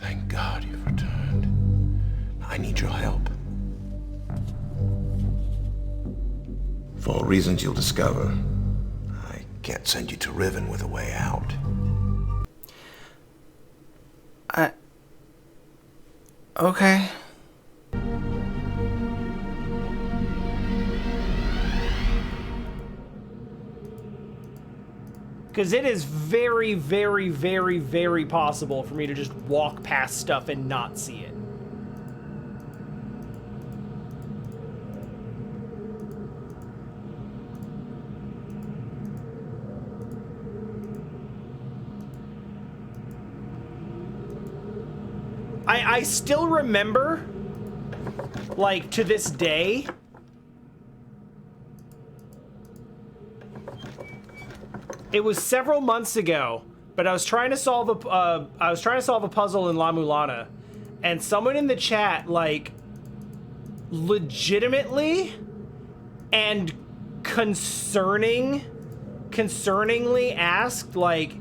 Thank God you've returned. I need your help. For reasons you'll discover, I can't send you to Riven with a way out. Okay. Because it is very, very, very, very possible for me to just walk past stuff and not see it. I still remember, like, to this day, it was several months ago, but I was trying to solve a puzzle in La Mulana, and someone in the chat, like, legitimately and concerningly asked, like,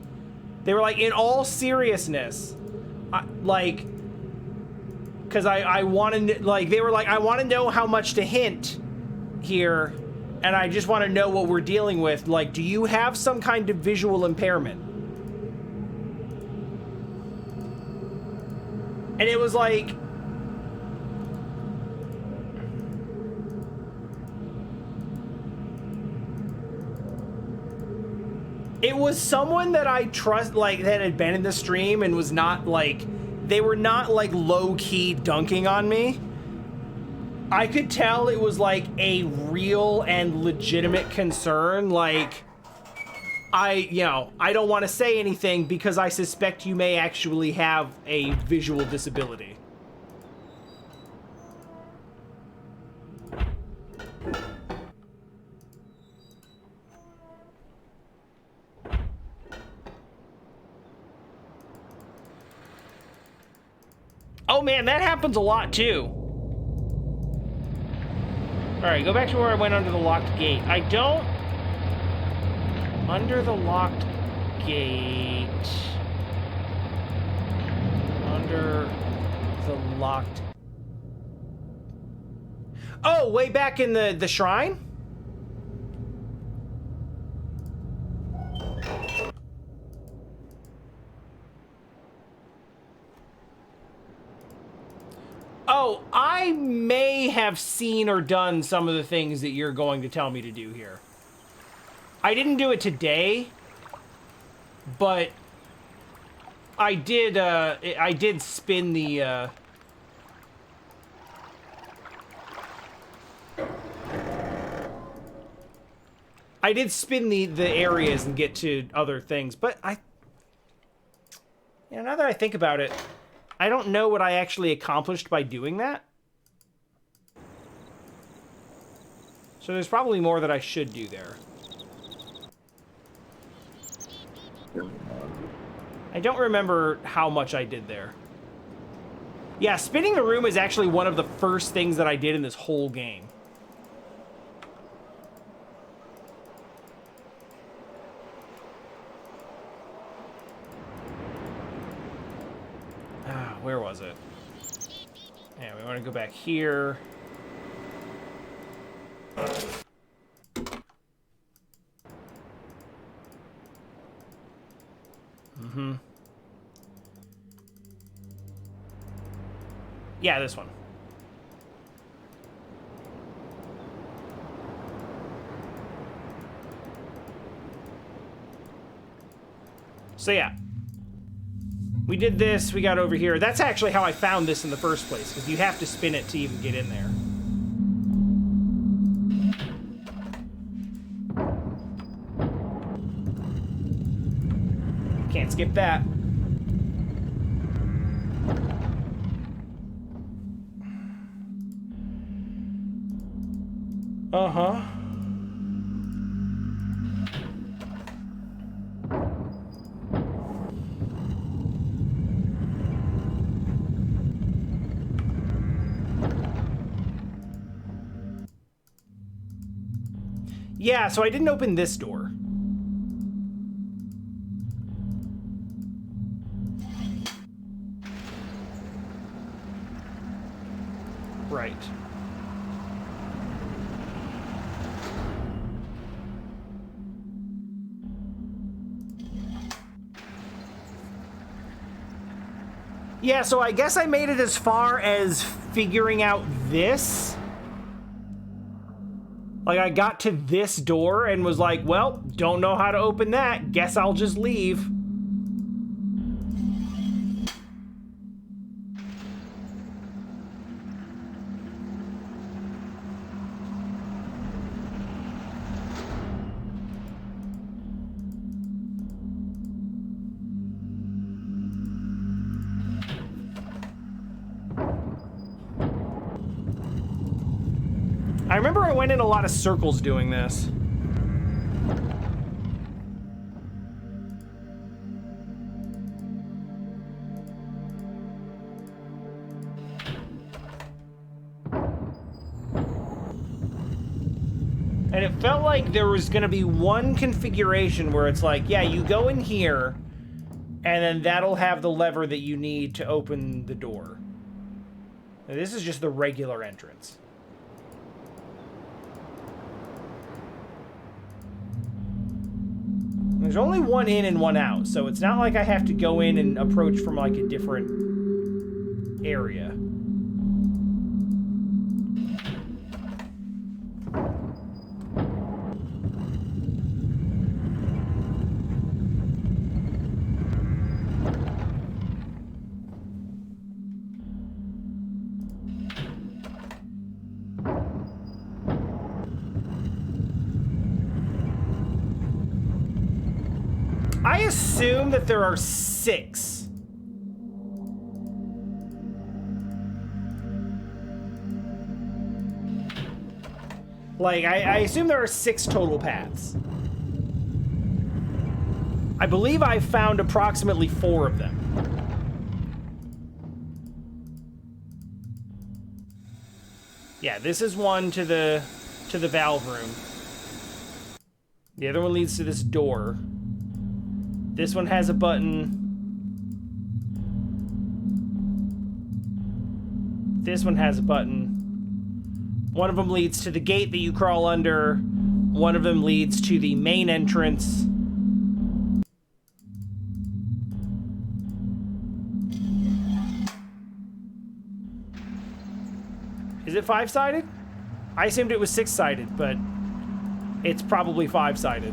they were like, in all seriousness, like, because I wanted, like, they were like, I want to know how much to hint here, and I just want to know what we're dealing with. Like, do you have some kind of visual impairment? And it was like, it was someone that I trust, like, that had been in the stream and was not, like, they were not, like, low-key dunking on me. I could tell it was, like, a real and legitimate concern. Like, I don't want to say anything because I suspect you may actually have a visual disability. Oh man, that happens a lot too. Alright, go back to where I went under the locked gate. I don't... Under the locked gate... Under the locked... Oh, way back in the shrine? Oh, I may have seen or done some of the things that you're going to tell me to do here. I didn't do it today, but I did spin the, I did spin the areas and get to other things, but now that I think about it, I don't know what I actually accomplished by doing that. So there's probably more that I should do there. I don't remember how much I did there. Yeah, spinning the room is actually one of the first things that I did in this whole game. Where was it? Yeah, we want to go back here. Mm-hmm. Yeah, this one. So yeah. We did this, we got over here. That's actually how I found this in the first place, because you have to spin it to even get in there. Can't skip that. Uh-huh. Yeah, so I didn't open this door. Right. Yeah, so I guess I made it as far as figuring out this. Like, I got to this door and was like, well, don't know how to open that. Guess I'll just leave. I remember I went in a lot of circles doing this. And it felt like there was going to be one configuration where it's like, yeah, you go in here, and then that'll have the lever that you need to open the door. Now, this is just the regular entrance. There's only one in and one out, so it's not like I have to go in and approach from like a different area. I assume that there are 6. Like, I assume there are 6 total paths. I believe I found approximately 4 of them. Yeah, this is one to the valve room. The other one leads to this door. This one has a button. This one has a button. One of them leads to the gate that you crawl under. One of them leads to the main entrance. Is it 5-sided? I assumed it was 6-sided, but it's probably 5-sided.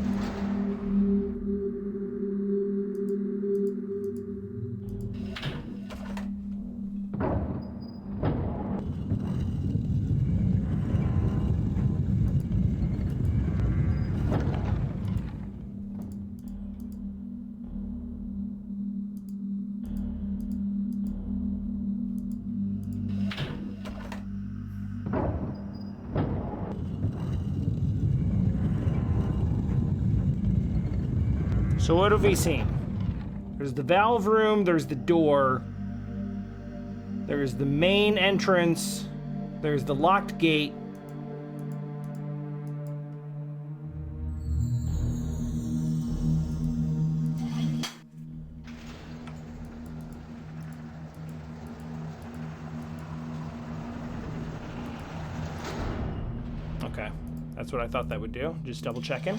So what have we seen? There's the valve room, there's the door, there's the main entrance, there's the locked gate. Okay, that's what I thought that would do. Just double checking.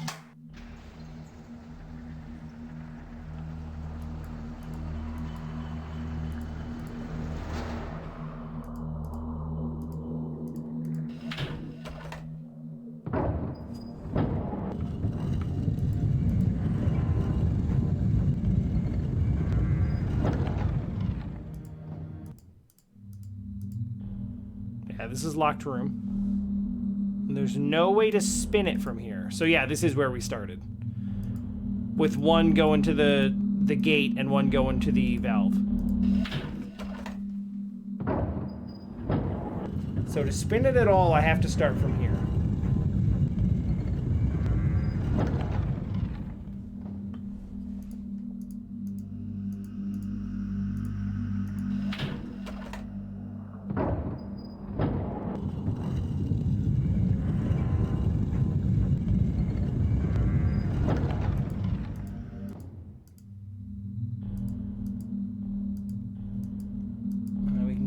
Yeah, this is locked room. And there's no way to spin it from here. So yeah, this is where we started. With one going to the gate and one going to the valve. So to spin it at all, I have to start from here.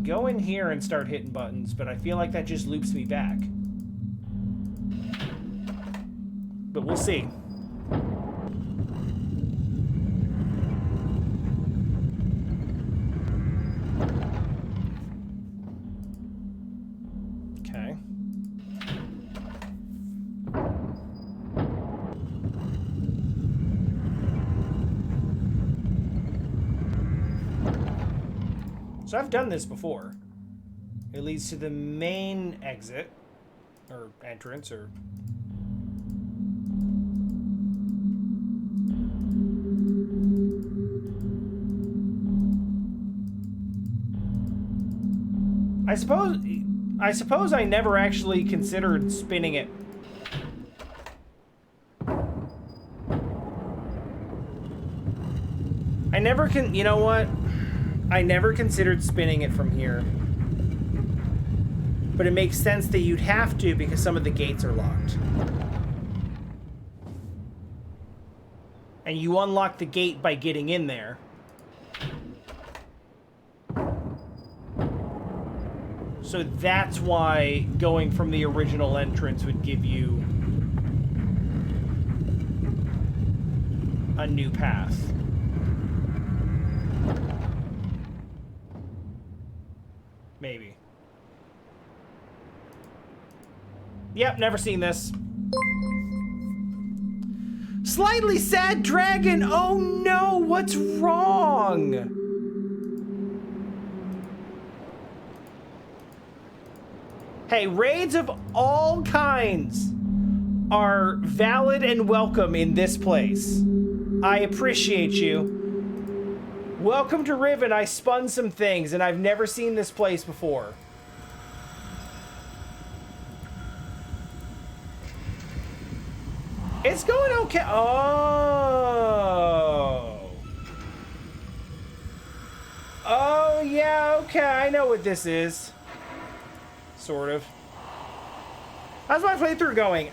go in here and start hitting buttons, but I feel like that just loops me back. But we'll see. Okay. So I've done this before. It leads to the main exit, or entrance, or... I suppose I never actually considered spinning it. You know what? I never considered spinning it from here. But it makes sense that you'd have to because some of the gates are locked. And you unlock the gate by getting in there. So that's why going from the original entrance would give you a new path. Maybe. Yep, never seen this. Slightly sad dragon! Oh no, what's wrong? Hey, raids of all kinds are valid and welcome in this place. I appreciate you. Welcome to Riven. I spun some things, and I've never seen this place before. It's going okay. Oh. Oh, yeah, okay. I know what this is. Sort of. How's my playthrough going?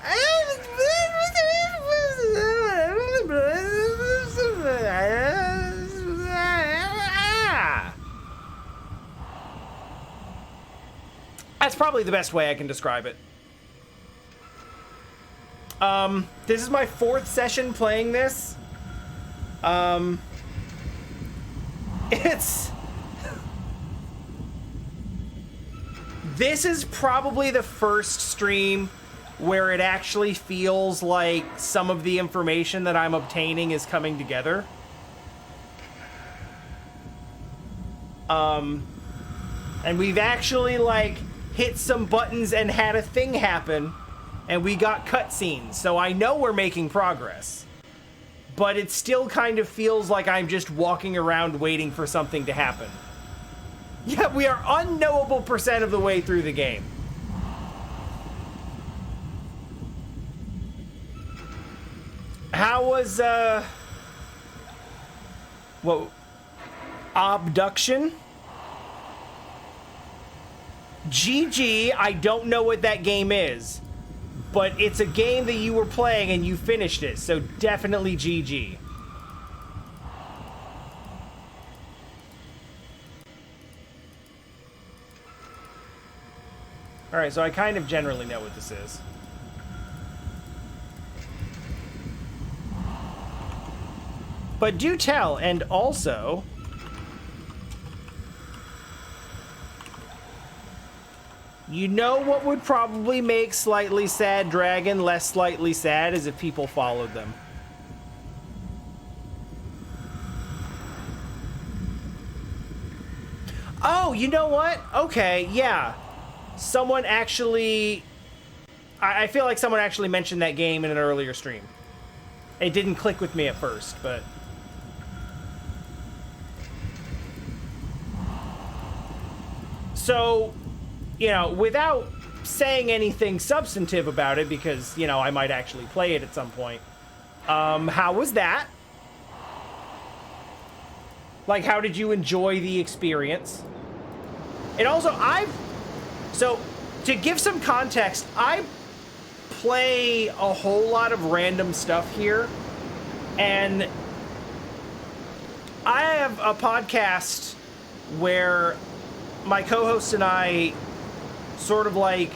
That's probably the best way I can describe it. This is my 4th session playing this. This is probably the first stream where it actually feels like some of the information that I'm obtaining is coming together. And we've actually, like, hit some buttons and had a thing happen, and we got cutscenes, so I know we're making progress. But it still kind of feels like I'm just walking around waiting for something to happen. Yeah, we are unknowable % of the way through the game. How was, what? Abduction? GG, I don't know what that game is, but it's a game that you were playing and you finished it, so definitely GG. Alright, so I kind of generally know what this is. But do tell, and also... You know what would probably make Slightly Sad Dragon less slightly sad is if people followed them. Oh, you know what? Okay, yeah. Someone actually... I feel like someone actually mentioned that game in an earlier stream. It didn't click with me at first, but... So... You know, without saying anything substantive about it, because, you know, I might actually play it at some point. How was that? Like, how did you enjoy the experience? And also, so, to give some context, I play a whole lot of random stuff here. And I have a podcast where my co-host and I sort of like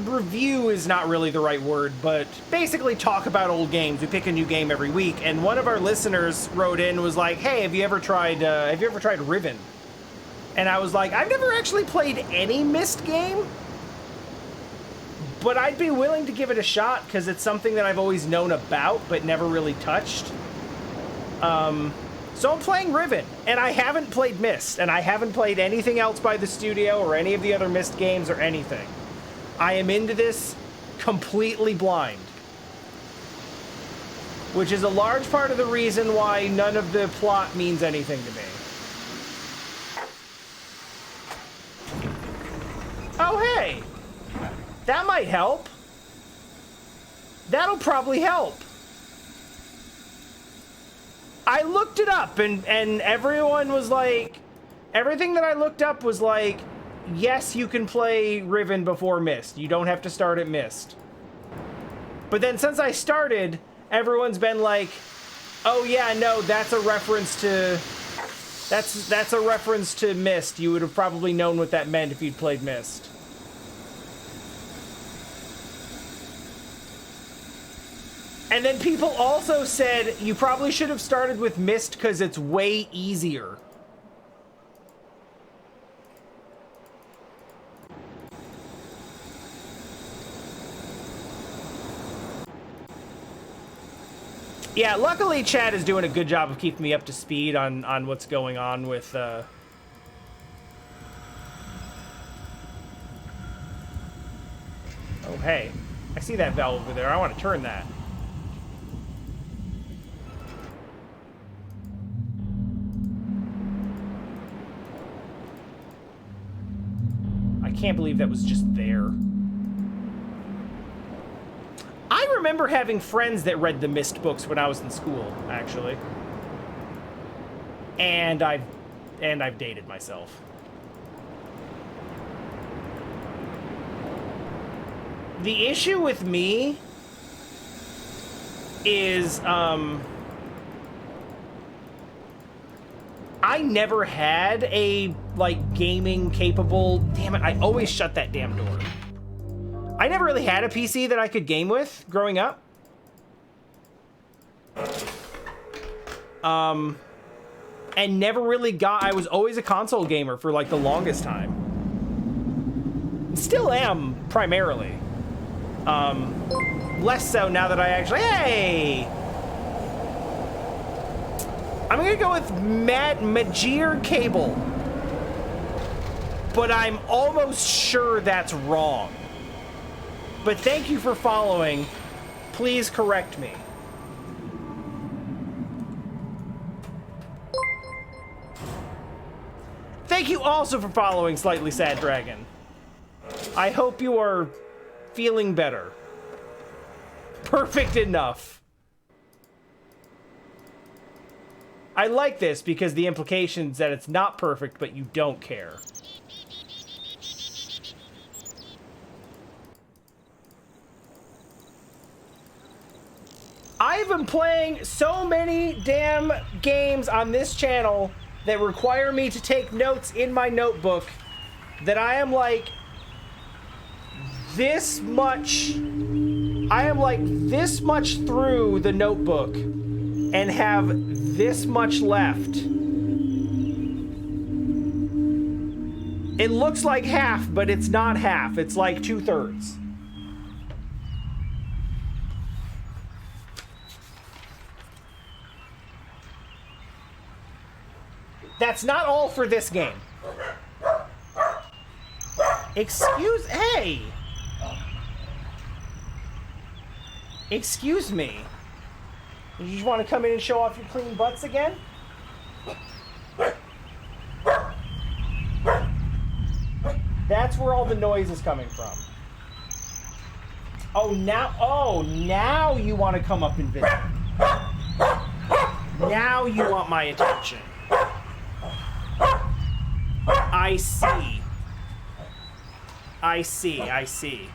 review is not really the right word, but basically talk about old games. We pick a new game every week, and one of our listeners wrote in and was like, "Hey, have you ever tried Riven?" And I was like, "I've never actually played any Myst game, but I'd be willing to give it a shot because it's something that I've always known about but never really touched." So I'm playing Riven, and I haven't played Myst, and I haven't played anything else by the studio or any of the other Myst games or anything. I am into this completely blind, which is a large part of the reason why none of the plot means anything to me. Oh, hey! That might help. That'll probably help. I looked it up, and everyone was like... Everything that I looked up was like, yes, you can play Riven before Myst. You don't have to start at Myst. But then since I started, everyone's been like, oh yeah, no, that's a reference to... That's a reference to Myst. You would have probably known what that meant if you'd played Myst. And then people also said you probably should have started with Myst because it's way easier. Yeah, luckily Chad is doing a good job of keeping me up to speed on what's going on with Oh, hey. I see that valve over there. I want to turn that. I can't believe that was just there. I remember having friends that read the Myst books when I was in school, actually. And I've dated myself. The issue with me is, I never had a, like, gaming capable... Damn it, I always shut that damn door. I never really had a PC that I could game with growing up. And never really got... I was always a console gamer for, like, the longest time. Still am, primarily. Less so now that I actually... Hey! I'm gonna go with Majir Cable. But I'm almost sure that's wrong. But thank you for following. Please correct me. Thank you also for following Slightly Sad Dragon. I hope you are feeling better. Perfect enough. I like this because the implication is that it's not perfect, but you don't care. I've been playing so many damn games on this channel that require me to take notes in my notebook that I am like this much... I am like this much through the notebook and have this much left. It looks like half, but it's not half. It's like 2/3. That's not all for this game. Hey! Excuse me. You just want to come in and show off your clean butts again? That's where all the noise is coming from. Oh, now you want to come up and visit. Now you want my attention. I see. I see.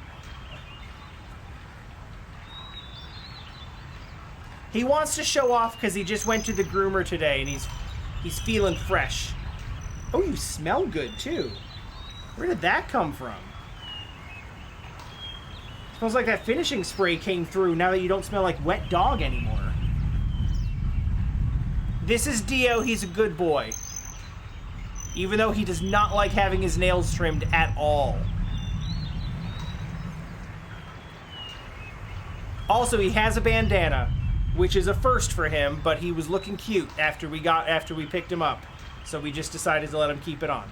He wants to show off because he just went to the groomer today and he's feeling fresh. Oh, you smell good too. Where did that come from? Smells like that finishing spray came through now that you don't smell like wet dog anymore. This is Dio. He's a good boy. Even though he does not like having his nails trimmed at all. Also, he has a bandana, which is a first for him, but he was looking cute after we picked him up. So we just decided to let him keep it on.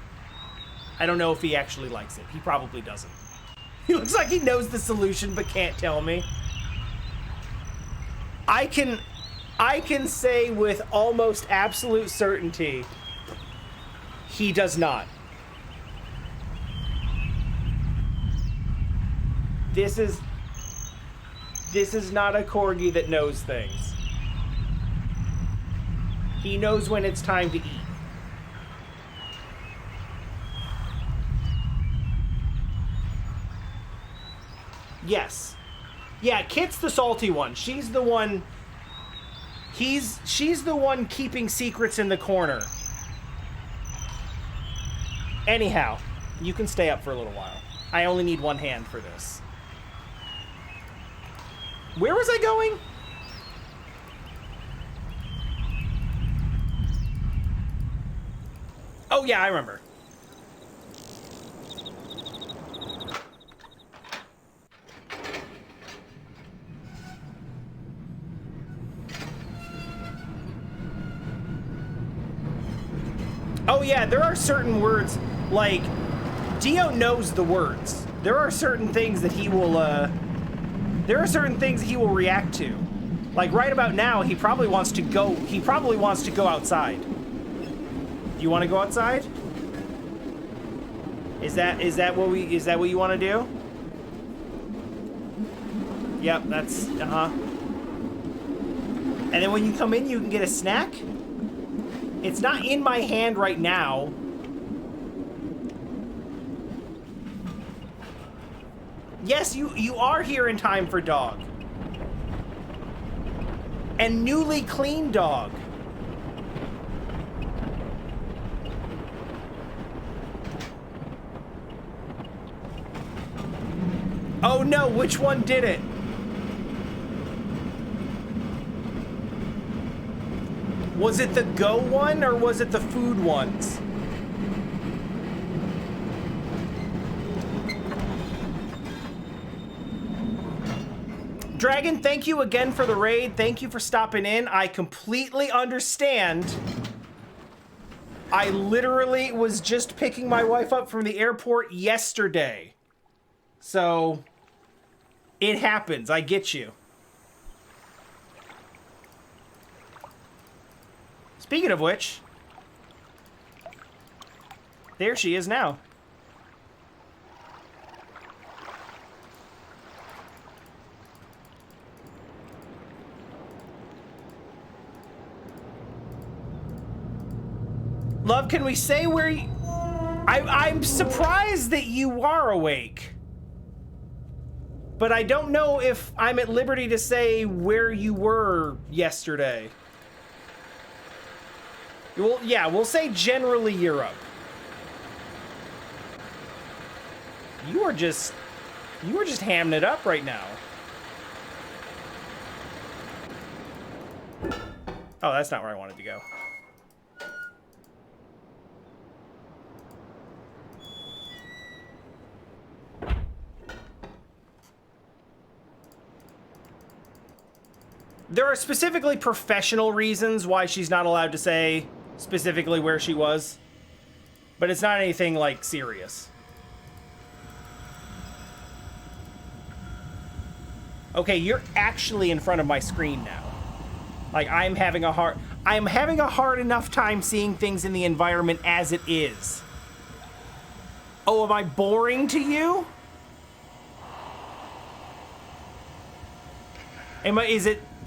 I don't know if he actually likes it. He probably doesn't. He looks like he knows the solution but can't tell me. I can say with almost absolute certainty he does not. This is not a corgi that knows things. He knows when it's time to eat. Yes. Yeah, Kit's the salty one. She's the one... She's the one keeping secrets in the corner. Anyhow, you can stay up for a little while. I only need one hand for this. Where was I going? Oh yeah, I remember. Oh yeah, there are certain words, like, Dio knows the words. There are certain things that he will, react to. Like, right about now, he probably wants to go outside. Do you want to go outside? Is that what you want to do? Yep, that's, uh-huh. And then when you come in, you can get a snack? It's not in my hand right now. Yes, you are here in time for dog. And newly clean dog. Oh no, which one did it? Was it the go one or was it the food ones? Dragon, thank you again for the raid. Thank you for stopping in. I completely understand. I literally was just picking my wife up from the airport yesterday. So, it happens. I get you. Speaking of which, there she is now. Love, can we say where you... I'm surprised that you are awake. But I don't know if I'm at liberty to say where you were yesterday. Well, yeah, we'll say generally Europe. You were just hamming it up right now. Oh, that's not where I wanted to go. There are specifically professional reasons why she's not allowed to say specifically where she was, but it's not anything like serious. Okay, you're actually in front of my screen now. Like, I'm having a hard enough time seeing things in the environment as it is. Oh, am I boring to you?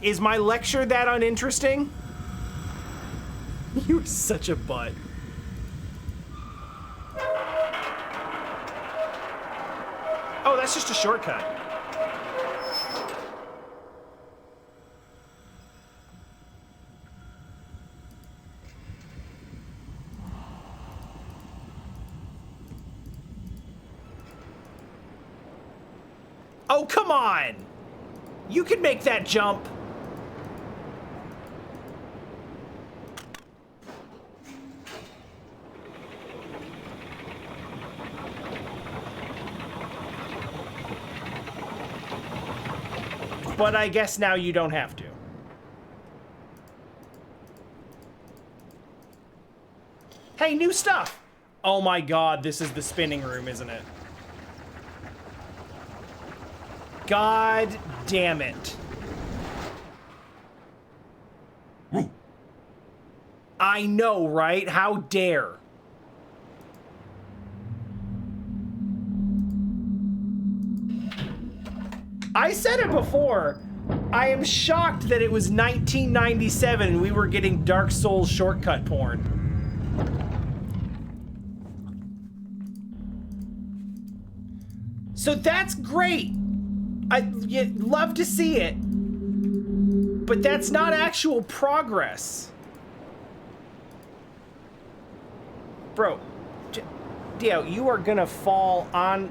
Is my lecture that uninteresting? You're such a butt. Oh, that's just a shortcut. Oh, come on! You can make that jump! But I guess now you don't have to. Hey, new stuff! Oh my god, this is the spinning room, isn't it? God damn it. I know, right? How dare. I said it before. I am shocked that it was 1997 and we were getting Dark Souls shortcut porn. So that's great. I'd love to see it. But that's not actual progress. Bro, Dio, you are gonna fall on...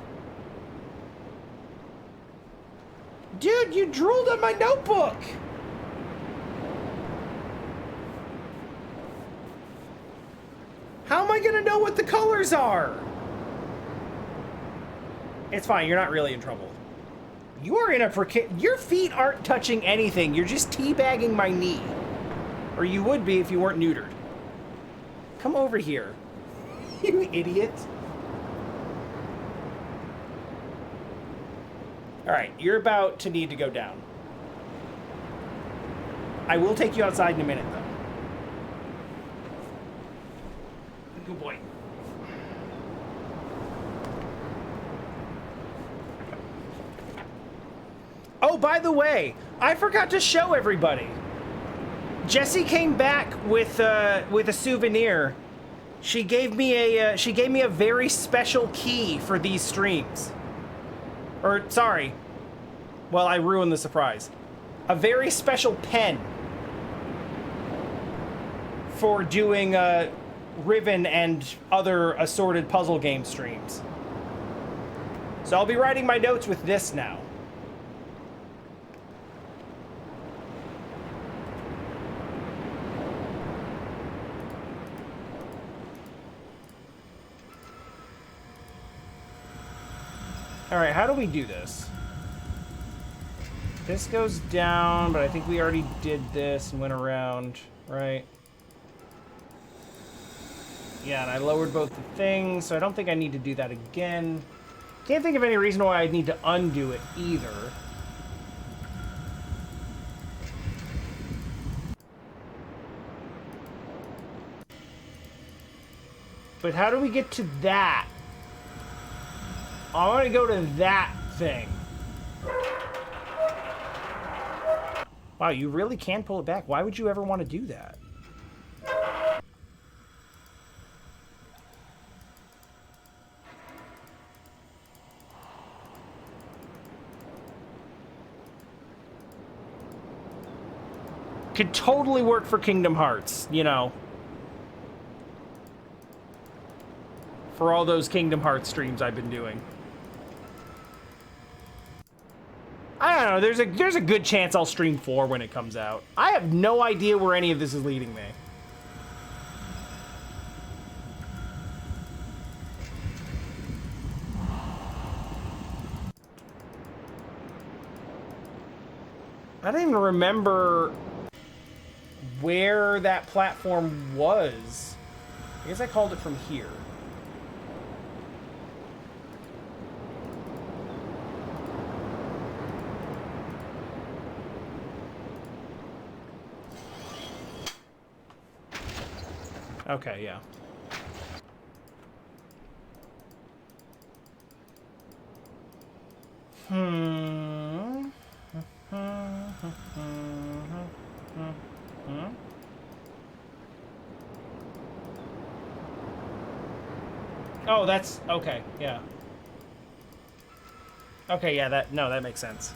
Dude, you drooled on my notebook! How am I gonna know what the colors are? It's fine, you're not really in trouble. You are in a your feet aren't touching anything, you're just teabagging my knee. Or you would be if you weren't neutered. Come over here. You idiot. Alright, you're about to need to go down. I will take you outside in a minute, though. Good boy. Oh, by the way, I forgot to show everybody. Jessie came back with a souvenir. She gave me a very special key for these streams. Or sorry. Well, I ruined the surprise. A very special pen for doing Riven and other assorted puzzle game streams. So I'll be writing my notes with this now. Alright, how do we do this? This goes down, but I think we already did this and went around, right? Yeah, and I lowered both the things, so I don't think I need to do that again. Can't think of any reason why I'd need to undo it either. But how do we get to that? I want to go to that thing. Wow, you really can pull it back. Why would you ever want to do that? Could totally work for Kingdom Hearts, you know. For all those Kingdom Hearts streams I've been doing. I don't know, there's a good chance I'll stream 4 when it comes out. I have no idea where any of this is leading me. I don't even remember where that platform was. I guess I called it from here. Okay, yeah. Oh, that's okay, yeah. Okay, yeah, that makes sense.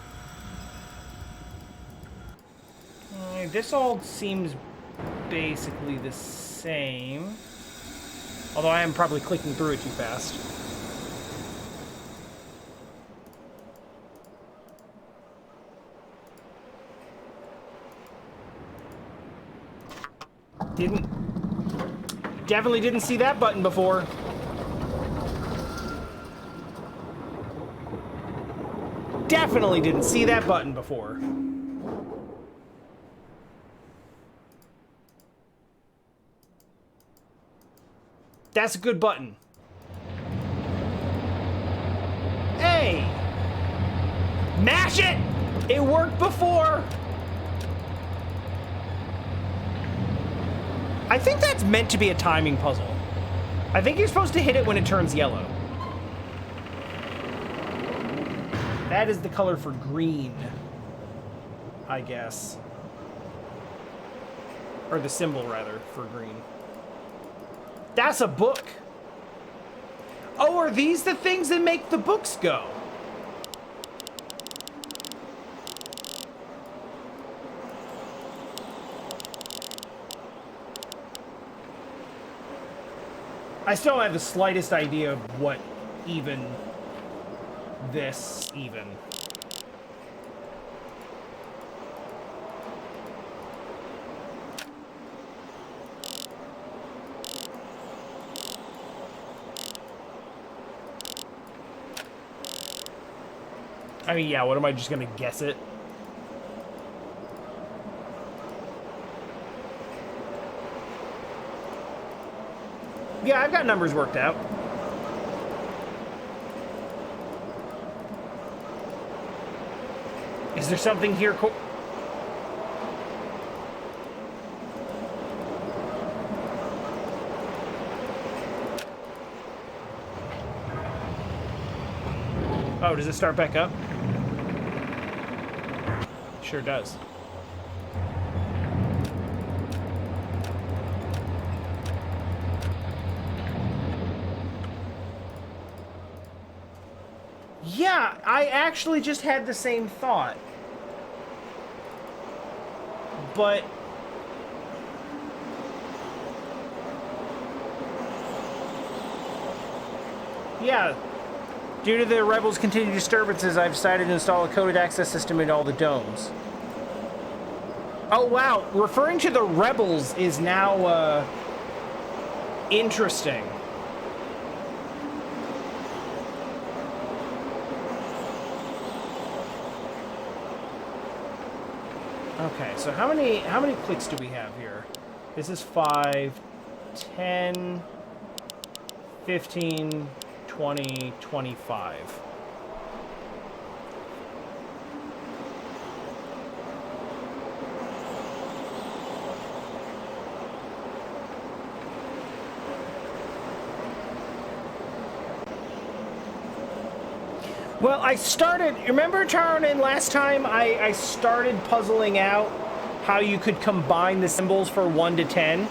This all seems basically the same. Although I am probably clicking through it too fast. Definitely didn't see that button before. Definitely didn't see that button before. That's a good button. Hey! Mash it! It worked before! I think that's meant to be a timing puzzle. I think you're supposed to hit it when it turns yellow. That is the color for green, I guess. Or the symbol, rather, for green. That's a book. Oh, are these the things that make the books go? I still don't have the slightest idea of what even this even. I mean, yeah, what am I just gonna guess it? Yeah, I've got numbers worked out. Is there something here cool? Oh, does it start back up? Sure does. Yeah, I actually just had the same thought. But yeah, due to the rebels' continued disturbances, I've decided to install a coded access system in all the domes. Oh wow, referring to the rebels is now interesting. Okay, so how many clicks do we have here? This is 5, 10, 15, 20, 25. Well, I started, remember, Charonin, last time I started puzzling out how you could combine the symbols for 1 to 10?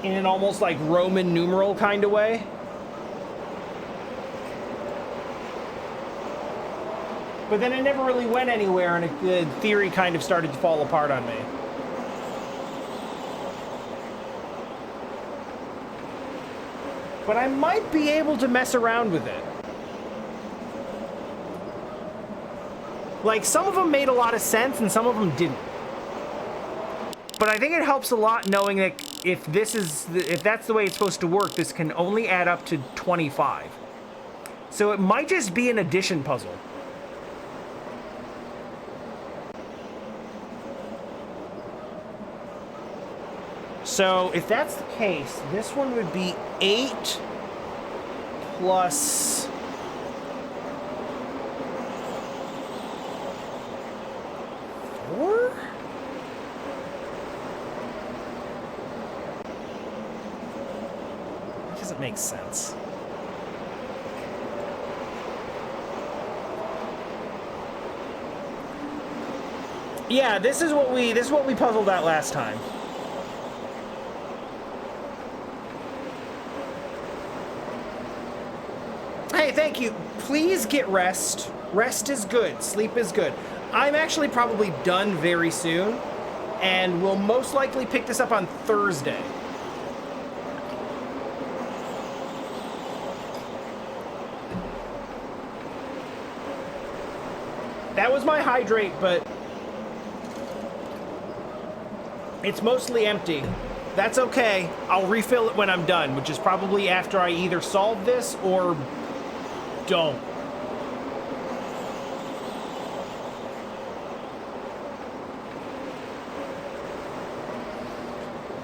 In an almost like Roman numeral kind of way? But then it never really went anywhere, and the theory kind of started to fall apart on me. But I might be able to mess around with it. Like, some of them made a lot of sense and some of them didn't. But I think it helps a lot knowing that if that's the way it's supposed to work, this can only add up to 25. So it might just be an addition puzzle. So if that's the case, this one would be 8 plus 4? That doesn't make sense. Yeah, this is what we puzzled out last time. Hey, thank you. Please get rest. Rest is good. Sleep is good. I'm actually probably done very soon, and we'll most likely pick this up on Thursday. my hydrate, but it's mostly empty. That's okay. I'll refill it when I'm done, which is probably after I either solve this or don't.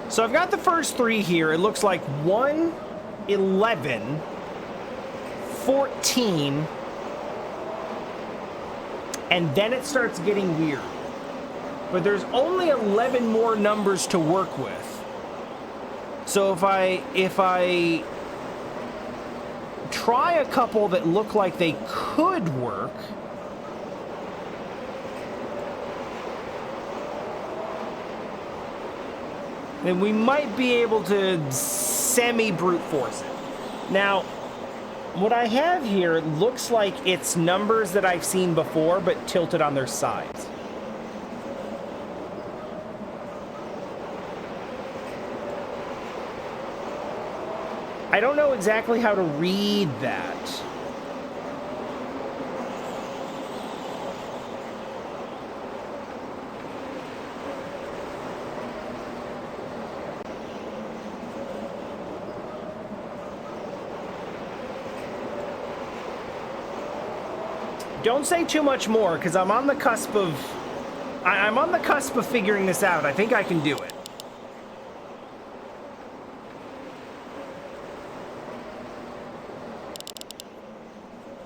So I've got the first three here. It looks like 1, 11, 14, and then it starts getting weird. But there's only 11 more numbers to work with. So if I try a couple that look like they could work, then we might be able to semi-brute force it. Now, what I have here looks like it's numbers that I've seen before, but tilted on their sides. I don't know exactly how to read that. Don't say too much more, because I'm on the cusp of... I'm on the cusp of figuring this out. I think I can do it.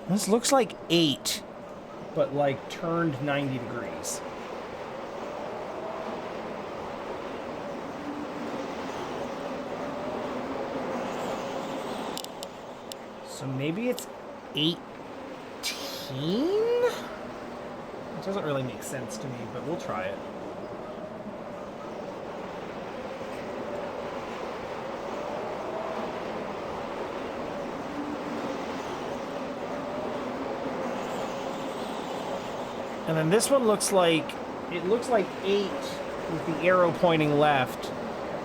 This looks like 8, but like turned 90 degrees. So maybe it's 18? It doesn't really make sense to me, but we'll try it. And then this one looks like, it looks like 8 with the arrow pointing left.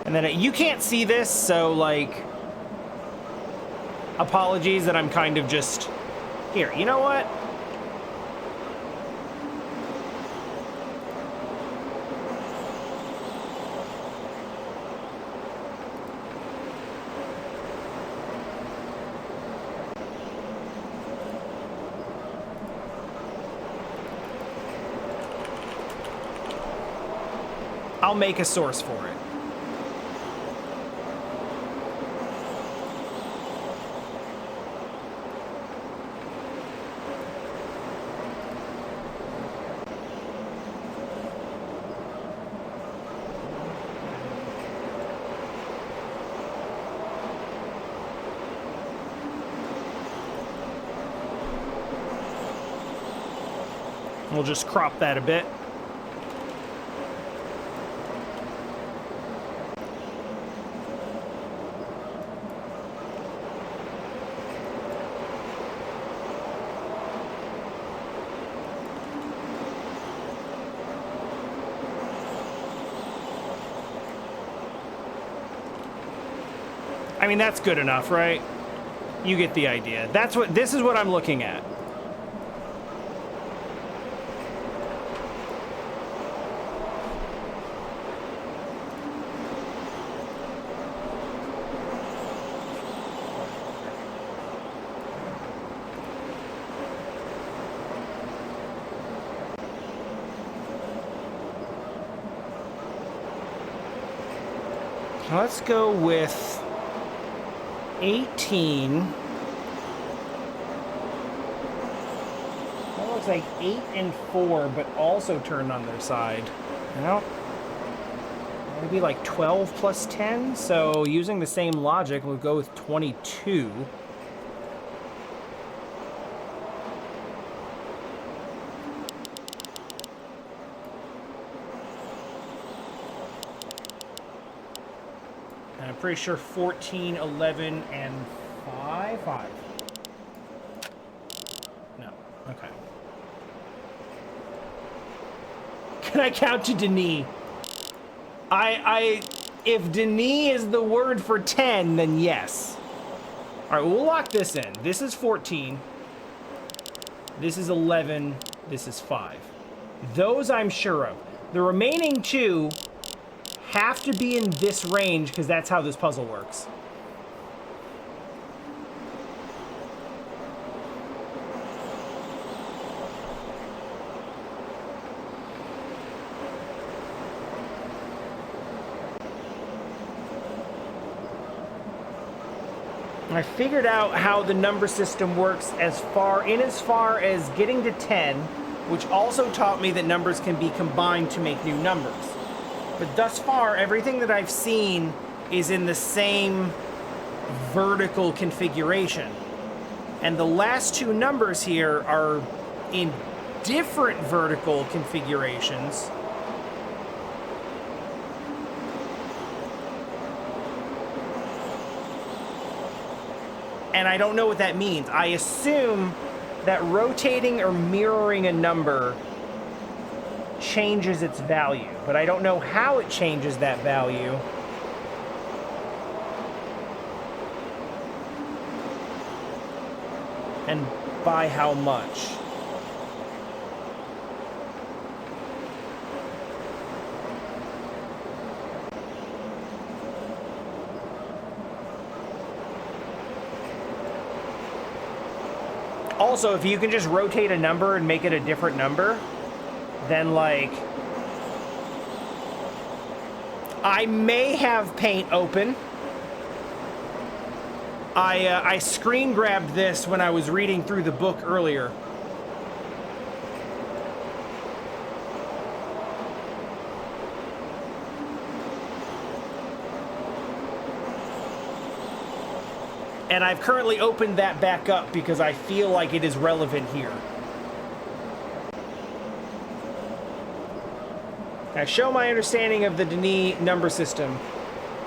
And then you can't see this, so like, apologies that I'm kind of just, here, you know what? I'll make a source for it. We'll just crop that a bit. I mean, that's good enough, right? You get the idea. This is what I'm looking at. Let's go with 18. That looks like 8 and 4, but also turned on their side. Well, maybe like 12 plus 10. So using the same logic, we'll go with 22. I'm pretty sure 14, 11, and 5? 5. No. Okay. Can I count to Denis? If Denis is the word for 10, then yes. All right, we'll lock this in. This is 14. This is 11. This is 5. Those I'm sure of. The remaining two have to be in this range because that's how this puzzle works. I figured out how the number system works as far as getting to 10, which also taught me that numbers can be combined to make new numbers. But thus far, everything that I've seen is in the same vertical configuration. And the last two numbers here are in different vertical configurations. And I don't know what that means. I assume that rotating or mirroring a number changes its value, but I don't know how it changes that value. And by how much. Also, if you can just rotate a number and make it a different number, then, like, I may have paint open. I screen grabbed this when I was reading through the book earlier. And I've currently opened that back up because I feel like it is relevant here. I show my understanding of the Denis number system.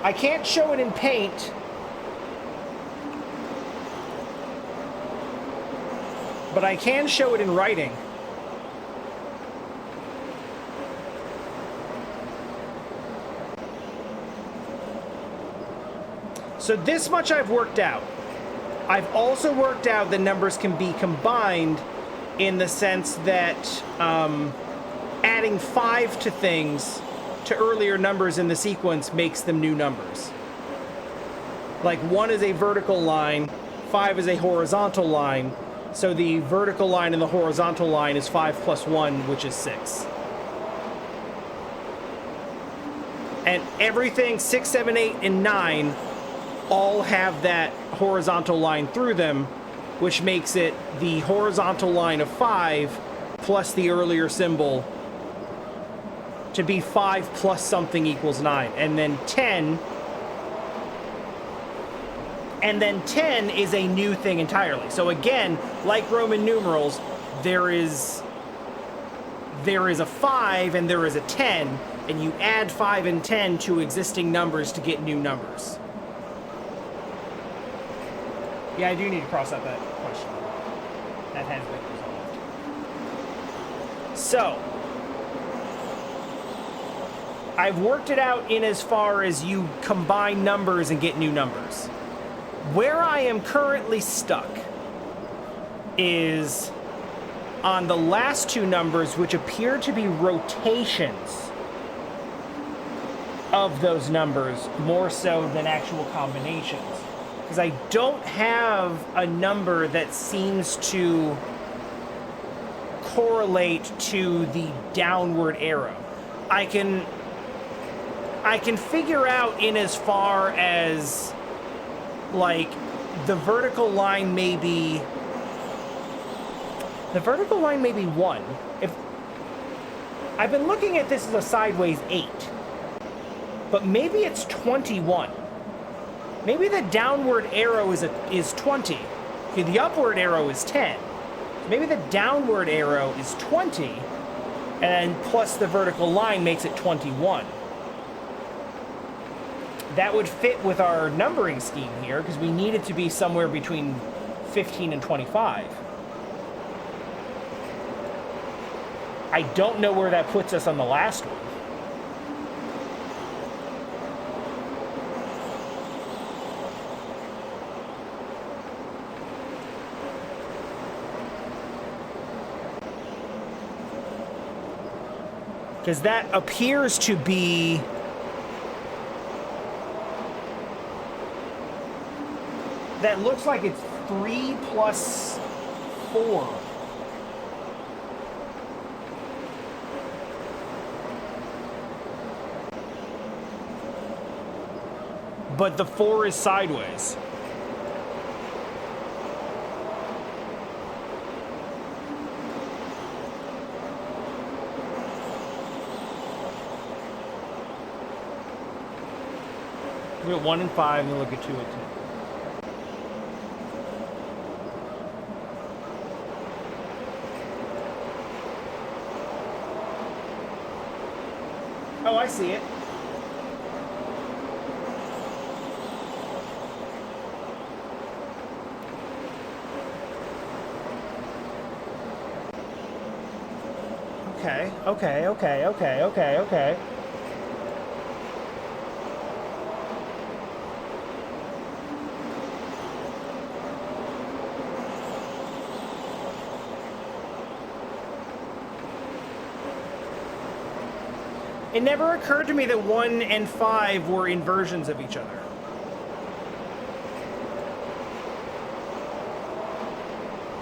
I can't show it in paint, but I can show it in writing. So this much I've worked out. I've also worked out that numbers can be combined in the sense that adding 5 to things, to earlier numbers in the sequence, makes them new numbers. Like 1 is a vertical line, 5 is a horizontal line, so the vertical line and the horizontal line is 5 plus 1, which is 6. And everything 6, 7, 8, and 9 all have that horizontal line through them, which makes it the horizontal line of 5 plus the earlier symbol to be 5 plus something equals 9. And then 10 is a new thing entirely. So again, like Roman numerals, there is a 5 and there is a 10, and you add 5 and 10 to existing numbers to get new numbers. Yeah, I do need to cross out that question. That has been resolved. So, I've worked it out in as far as you combine numbers and get new numbers. Where I am currently stuck is on the last two numbers, which appear to be rotations of those numbers more so than actual combinations. Because I don't have a number that seems to correlate to the downward arrow. I can figure out in as far as, like, the vertical line may be 1. If I've been looking at this as a sideways 8, but maybe it's 21. Maybe the downward arrow is 20. Okay, the upward arrow is 10. Maybe the downward arrow is 20, and plus the vertical line makes it 21. That would fit with our numbering scheme here, because we need it to be somewhere between 15 and 25. I don't know where that puts us on the last one. Because that appears to be... That looks like it's 3 plus 4. But the 4 is sideways. Look at 1 and 5, and then look at 2 and 10. Oh, I see it. Okay. It never occurred to me that 1 and 5 were inversions of each other.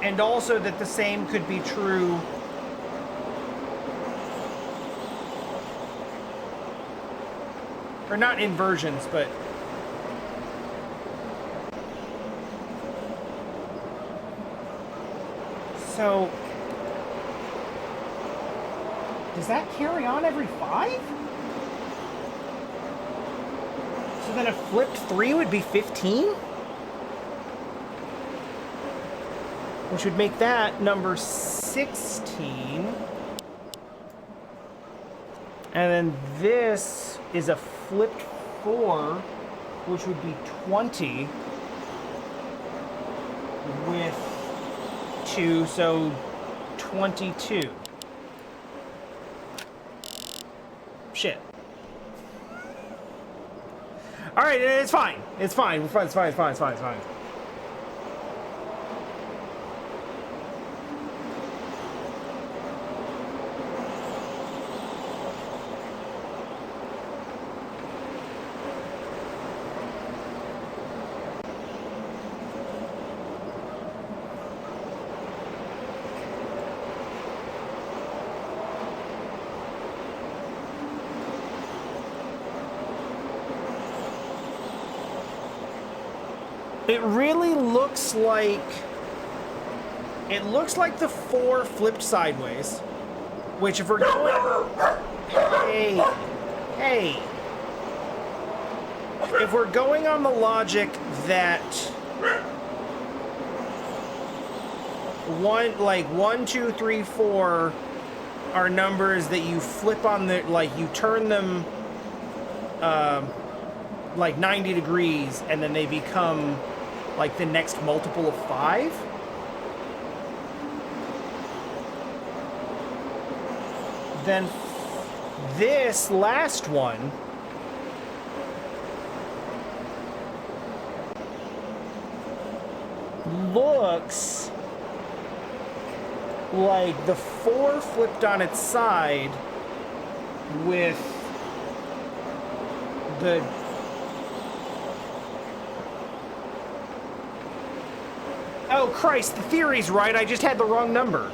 And also that the same could be true... Or not inversions, but... So... Does that carry on every 5? So then a flipped 3 would be 15? Which would make that number 16. And then this is a flipped 4, which would be 20 with 2, so 22. Shit. Alright, it's fine. It's fine. It's fine. It really looks like... It looks like the 4 flipped sideways. Which if we're going... Hey. If we're going on the logic that... 1, 2, 3, 4 are numbers that you flip on the... Like, you turn them... like 90 degrees, and then they become... like the next multiple of 5? Then this last one looks like the 4 flipped on its side with the... Oh, Christ, the theory's right. I just had the wrong number.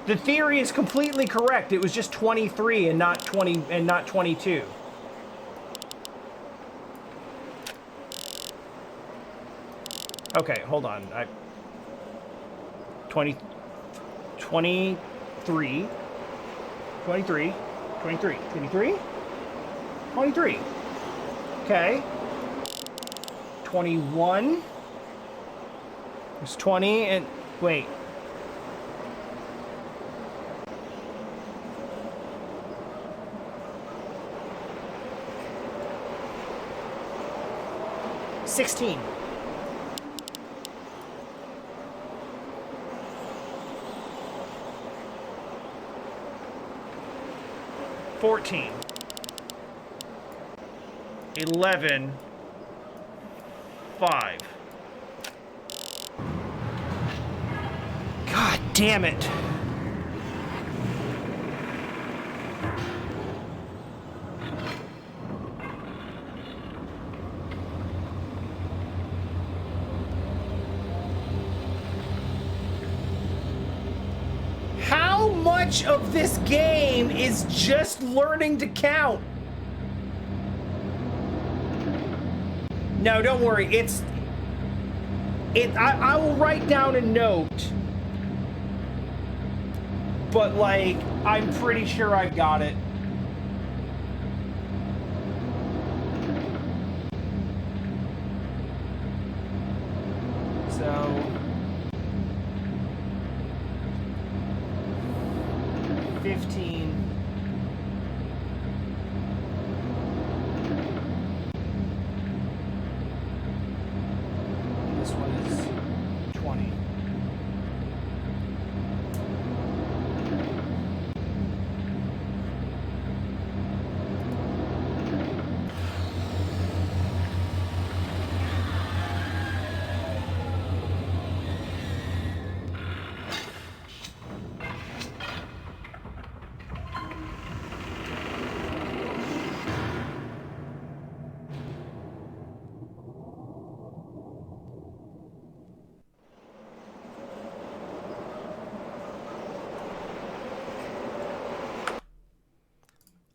The theory is completely correct. It was just 23 and not 20 and not 22. Okay, hold on. 23. 23. Okay. 21. There's 20 and... Wait. $16. 14. 11. 5. Damn it. How much of this game is just learning to count? No, don't worry. I will write down a note. But, like, I'm pretty sure I've got it. So... 15. This one is 20.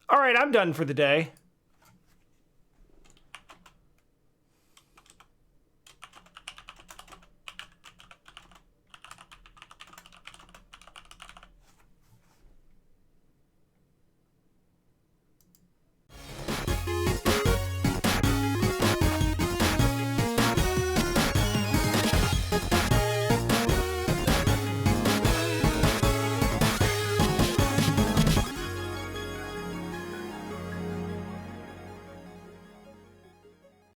All right, I'm done for the day.